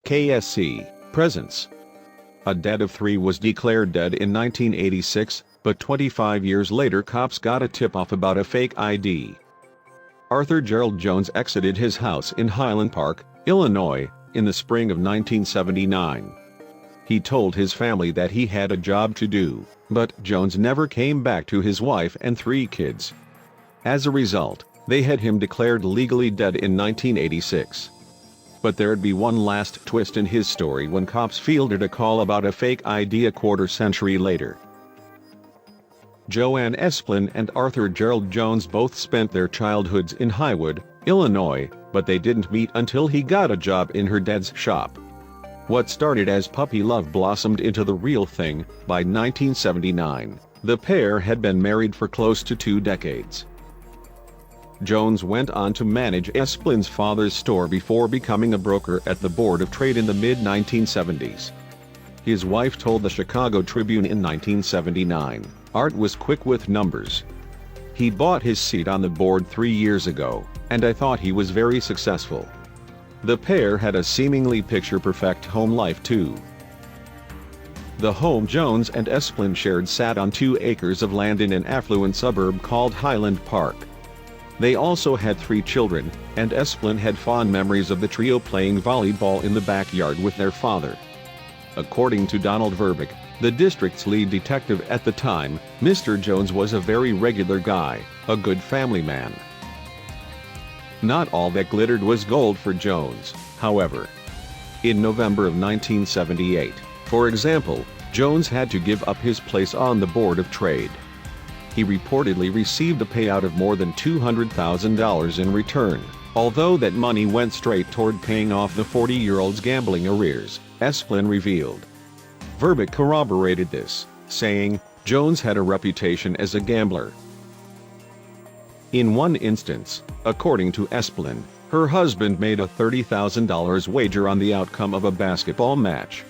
KSC, presence. A dad of 3 was declared dead in 1986, but 25 years later cops got a tip-off about a fake ID. Arthur Gerald Jones exited his house in Highland Park, Illinois, in the spring of 1979. He told his family that he had a job to do, but Jones never came back to his wife and 3 kids. As a result, they had him declared legally dead in 1986. But there'd be one last twist in his story when cops fielded a call about a fake ID a quarter-century later. Joann Esplin and Arthur Gerald Jones both spent their childhoods in Highwood, Illinois, but they didn't meet until he got a job in her dad's shop. What started as puppy love blossomed into the real thing. By 1979, the pair had been married for close to 2 decades. Jones went on to manage Esplin's father's store before becoming a broker at the Board of Trade in the mid-1970s. His wife told the Chicago Tribune in 1979, "Art was quick with numbers. He bought his seat on the board 3 years ago, and I thought he was very successful." The pair had a seemingly picture-perfect home life too. The home Jones and Esplin shared sat on 2 acres of land in an affluent suburb called Highland Park. They also had 3 children, and Esplin had fond memories of the trio playing volleyball in the backyard with their father. According to Donald Verbeek, the district's lead detective at the time, Mr. Jones was a very regular guy, a good family man. Not all that glittered was gold for Jones, however. In November of 1978, for example, Jones had to give up his place on the Board of Trade. He reportedly received a payout of more than $200,000 in return, although that money went straight toward paying off the 40-year-old's gambling arrears, Esplin revealed. Verbeek corroborated this, saying, Jones had a reputation as a gambler. In one instance, according to Esplin, her husband made a $30,000 wager on the outcome of a basketball match.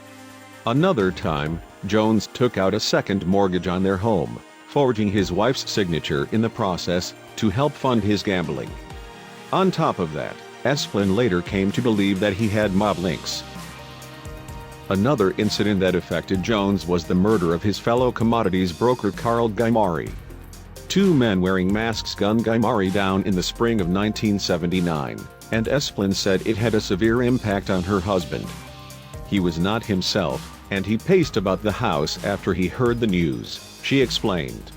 Another time, Jones took out a second mortgage on their home, forging his wife's signature in the process to help fund his gambling. On top of that, Esplin later came to believe that he had mob links. Another incident that affected Jones was the murder of his fellow commodities broker Carl Guimari. 2 men wearing masks gunned Guimari down in the spring of 1979, and Esplin said it had a severe impact on her husband. He was not himself, and he paced about the house after he heard the news, she explained.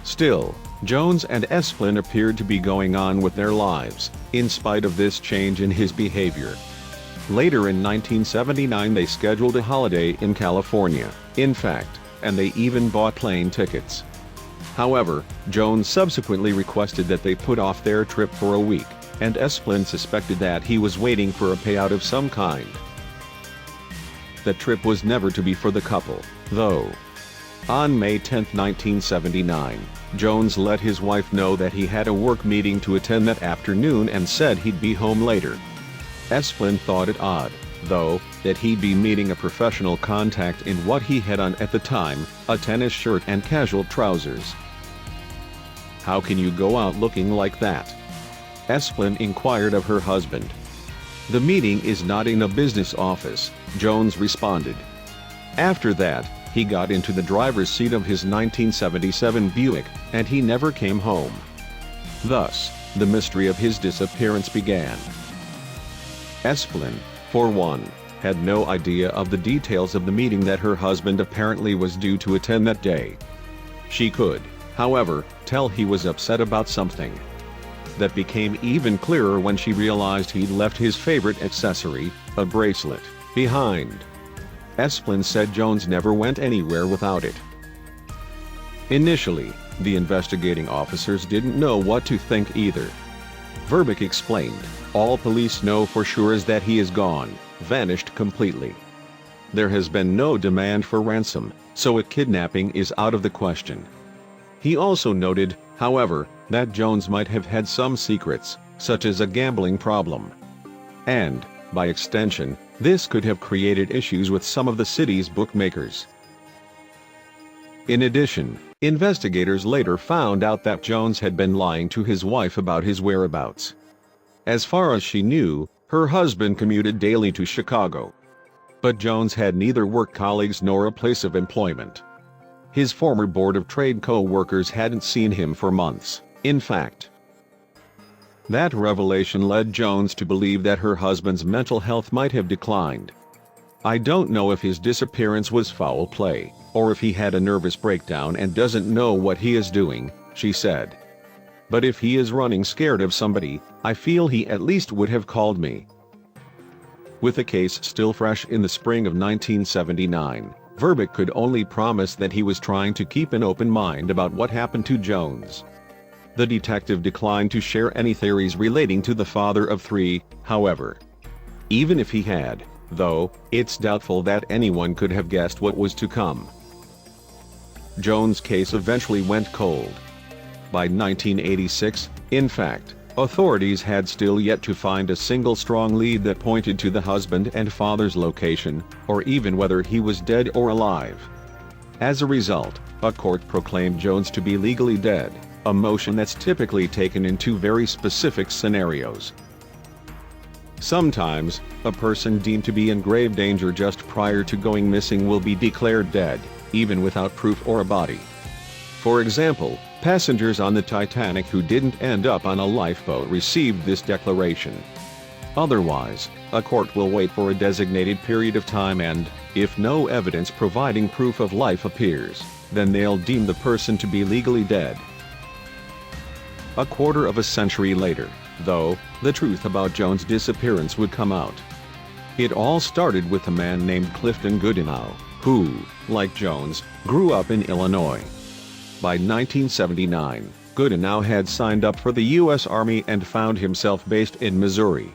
Still, Jones and Esplin appeared to be going on with their lives, in spite of this change in his behavior. Later in 1979 they scheduled a holiday in California, in fact, and they even bought plane tickets. However, Jones subsequently requested that they put off their trip for a week, and Esplin suspected that he was waiting for a payout of some kind. The trip was never to be for the couple, though. On May 10, 1979, Jones let his wife know that he had a work meeting to attend that afternoon and said he'd be home later. Esplin thought it odd, though, that he'd be meeting a professional contact in what he had on at the time, a tennis shirt and casual trousers. "How can you go out looking like that?" Esplin inquired of her husband. "The meeting is not in a business office," Jones responded. After that, he got into the driver's seat of his 1977 Buick, and he never came home. Thus, the mystery of his disappearance began. Esplin, for one, had no idea of the details of the meeting that her husband apparently was due to attend that day. She could, however, tell he was upset about something. That became even clearer when she realized he'd left his favorite accessory, a bracelet, behind. Esplin said Jones never went anywhere without it. Initially, the investigating officers didn't know what to think either. Verbeek explained, "All police know for sure is that he is gone, vanished completely. There has been no demand for ransom, so a kidnapping is out of the question." He also noted, however, that Jones might have had some secrets, such as a gambling problem. And, by extension, this could have created issues with some of the city's bookmakers. In addition, investigators later found out that Jones had been lying to his wife about his whereabouts. As far as she knew, Her husband commuted daily to Chicago. But Jones had neither work colleagues nor a place of employment. His former Board of Trade co-workers hadn't seen him for months, in fact. That revelation led Jones to believe that her husband's mental health might have declined. "I don't know if his disappearance was foul play, or if he had a nervous breakdown and doesn't know what he is doing," she said. "But if he is running scared of somebody, I feel he at least would have called me." With the case still fresh in the spring of 1979, Verbeek could only promise that he was trying to keep an open mind about what happened to Jones. The detective declined to share any theories relating to the father of three, however. Even if he had, though, it's doubtful that anyone could have guessed what was to come. Jones' case eventually went cold. By 1986, in fact, authorities had still yet to find a single strong lead that pointed to the husband and father's location, or even whether he was dead or alive. As a result, a court proclaimed Jones to be legally dead, a motion that's typically taken in two very specific scenarios. Sometimes, a person deemed to be in grave danger just prior to going missing will be declared dead, even without proof or a body. For example, passengers on the Titanic who didn't end up on a lifeboat received this declaration. Otherwise, a court will wait for a designated period of time and, if no evidence providing proof of life appears, then they'll deem the person to be legally dead. A quarter of a century later, though, the truth about Jones' disappearance would come out. It all started with a man named Clifton Goody Mao, who, like Jones, grew up in Illinois. By 1979, Goody Mao had signed up for the U.S. Army and found himself based in Missouri.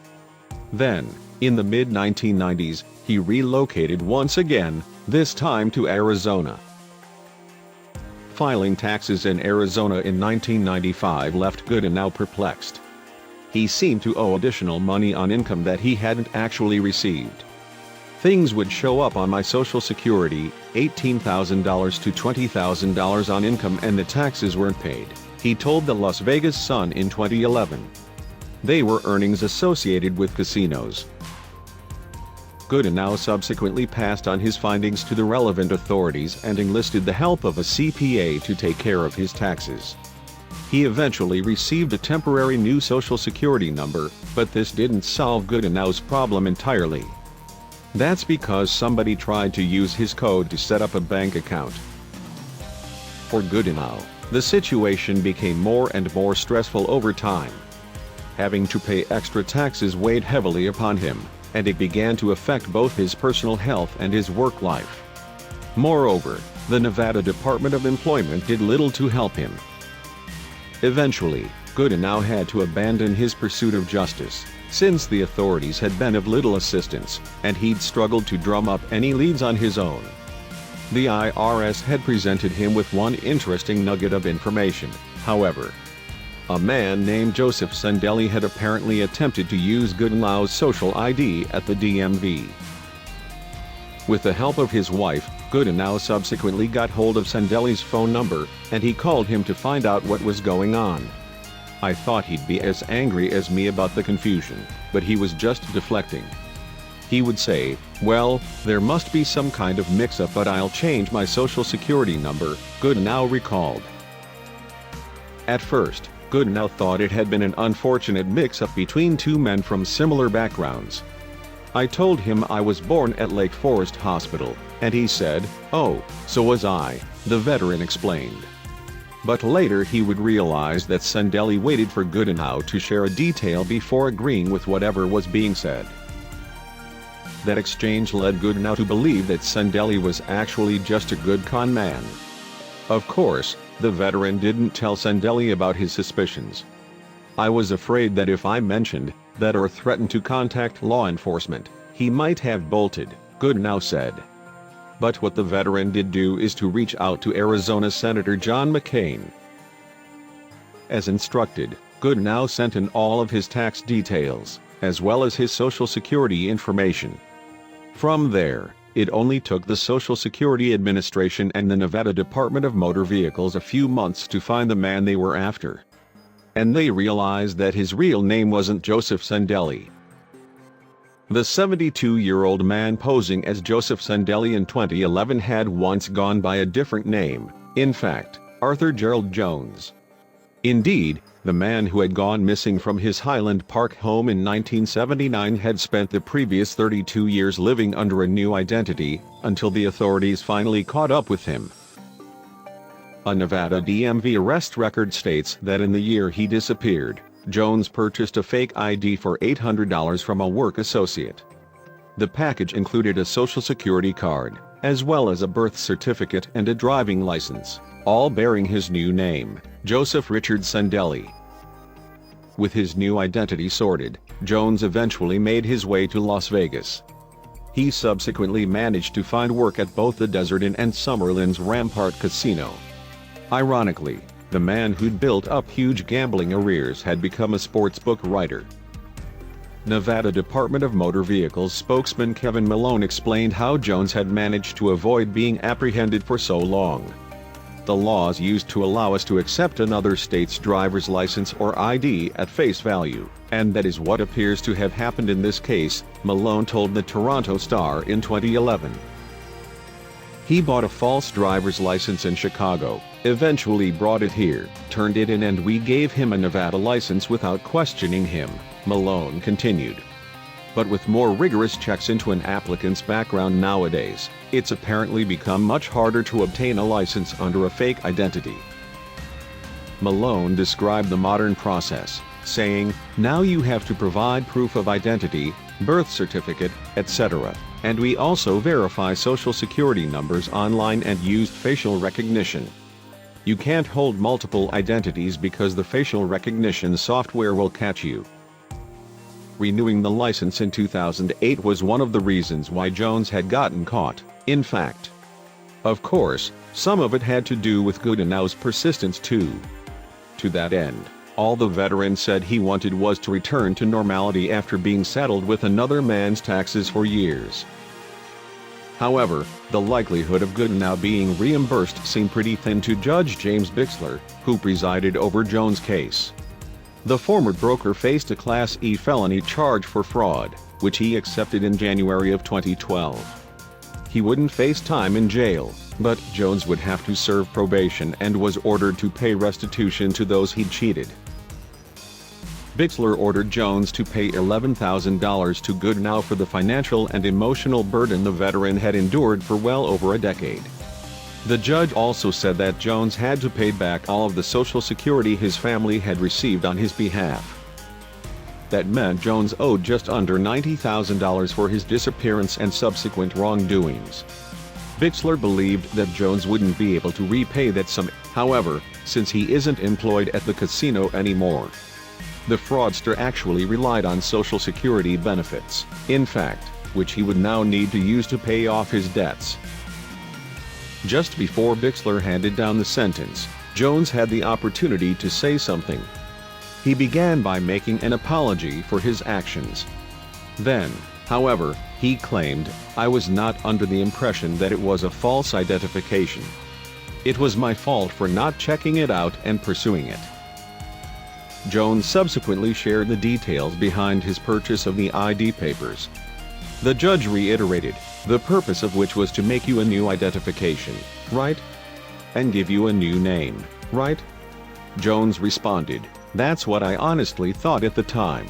Then, in the mid-1990s, he relocated once again, this time to Arizona. Filing taxes in Arizona in 1995 left Goody Mao perplexed. He seemed to owe additional money on income that he hadn't actually received. "Things would show up on my Social Security, $18,000 to $20,000 on income, and the taxes weren't paid," he told the Las Vegas Sun in 2011. They were earnings associated with casinos. Goody Mao subsequently passed on his findings to the relevant authorities and enlisted the help of a CPA to take care of his taxes. He eventually received a temporary new Social Security number, but this didn't solve Goody Mao's problem entirely. That's because somebody tried to use his code to set up a bank account. For Goody Mao, the situation became more and more stressful over time. Having to pay extra taxes weighed heavily upon him, and it began to affect both his personal health and his work life. Moreover, the Nevada Department of Employment did little to help him. Eventually, Goody Mao had to abandon his pursuit of justice, since the authorities had been of little assistance, and he'd struggled to drum up any leads on his own. The IRS had presented him with one interesting nugget of information, however. A man named Joseph Sendelli had apparently attempted to use Goody Mao's social ID at the DMV. With the help of his wife, Goody Mao subsequently got hold of Sendelli's phone number, and he called him to find out what was going on. I thought he'd be as angry as me about the confusion, but he was just deflecting. He would say, "Well, there must be some kind of mix-up, but I'll change my Social Security number," Goody Mao recalled. At first, Goody Mao thought it had been an unfortunate mix-up between two men from similar backgrounds. "I told him I was born at Lake Forest Hospital, and he said, 'Oh, so was I,'" the veteran explained. But later he would realize that Sendelli waited for Goody Mao to share a detail before agreeing with whatever was being said. That exchange led Goody Mao to believe that Sendelli was actually just a good con man. Of course, the veteran didn't tell Sendelli about his suspicions. "I was afraid that if I mentioned that or threatened to contact law enforcement, he might have bolted," Goody Mao said. But what the veteran did do is to reach out to Arizona Senator John McCain. As instructed, Goody Mao sent in all of his tax details, as well as his Social Security information. From there, it only took the Social Security Administration and the Nevada Department of Motor Vehicles a few months to find the man they were after. And they realized that his real name wasn't Joseph Sendelli. The 72-year-old man posing as Joseph Sandelli in 2011 had once gone by a different name, in fact, Arthur Gerald Jones. Indeed, the man who had gone missing from his Highland Park home in 1979 had spent the previous 32 years living under a new identity, until the authorities finally caught up with him. A Nevada DMV arrest record states that in the year he disappeared, Jones purchased a fake ID for $800 from a work associate. The package included a Social Security card, as well as a birth certificate and a driving license, all bearing his new name, Joseph Richard Sandelli. With his new identity sorted, Jones eventually made his way to Las Vegas. He subsequently managed to find work at both the Desert Inn and Summerlin's Rampart Casino. Ironically, the man who'd built up huge gambling arrears had become a sportsbook writer. Nevada Department of Motor Vehicles spokesman Kevin Malone explained how Jones had managed to avoid being apprehended for so long. The laws used to allow us to accept another state's driver's license or ID at face value, and that is what appears to have happened in this case, Malone told the Toronto Star in 2011. He bought a false driver's license in Chicago, eventually brought it here, turned it in, and we gave him a Nevada license without questioning him, Malone continued. But with more rigorous checks into an applicant's background nowadays, it's apparently become much harder to obtain a license under a fake identity. Malone described the modern process, saying, "Now you have to provide proof of identity, birth certificate, etc., and we also verify social security numbers online and use facial recognition. You can't hold multiple identities because the facial recognition software will catch you." Renewing the license in 2008 was one of the reasons why Jones had gotten caught, in fact. Of course, some of it had to do with Goody Mao's persistence too. To that end, all the veteran said he wanted was to return to normality after being saddled with another man's taxes for years. However, the likelihood of Goody Mao being reimbursed seemed pretty thin to Judge James Bixler, who presided over Jones' case. The former broker faced a Class E felony charge for fraud, which he accepted in January of 2012. He wouldn't face time in jail, but Jones would have to serve probation and was ordered to pay restitution to those he'd cheated. Bixler ordered Jones to pay $11,000 to Goody Mao for the financial and emotional burden the veteran had endured for well over a decade. The judge also said that Jones had to pay back all of the Social Security his family had received on his behalf. That meant Jones owed just under $90,000 for his disappearance and subsequent wrongdoings. Bixler believed that Jones wouldn't be able to repay that sum, however, since he isn't employed at the casino anymore. The fraudster actually relied on Social Security benefits, in fact, which he would now need to use to pay off his debts. Just before Bixler handed down the sentence, Jones had the opportunity to say something. He began by making an apology for his actions. Then, however, he claimed, "I was not under the impression that it was a false identification. It was my fault for not checking it out and pursuing it." Jones subsequently shared the details behind his purchase of the ID papers. The judge reiterated, the purpose of which was to make you a new identification, right? And give you a new name, right? Jones responded, "That's what I honestly thought at the time."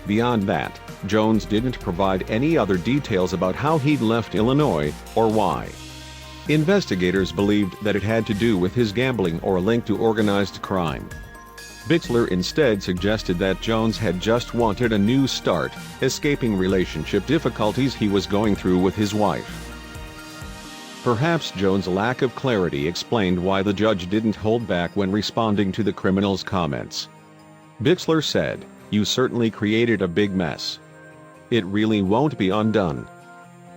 Beyond that, Jones didn't provide any other details about how he'd left Illinois, or why. Investigators believed that it had to do with his gambling or a link to organized crime. Bixler instead suggested that Jones had just wanted a new start, escaping relationship difficulties he was going through with his wife. Perhaps Jones' lack of clarity explained why the judge didn't hold back when responding to the criminal's comments. Bixler said, "You certainly created a big mess. It really won't be undone.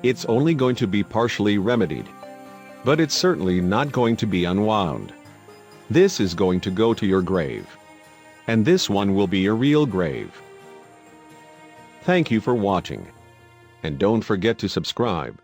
It's only going to be partially remedied. But it's certainly not going to be unwound. This is going to go to your grave. And this one will be a real grave." Thank you for watching. And don't forget to subscribe.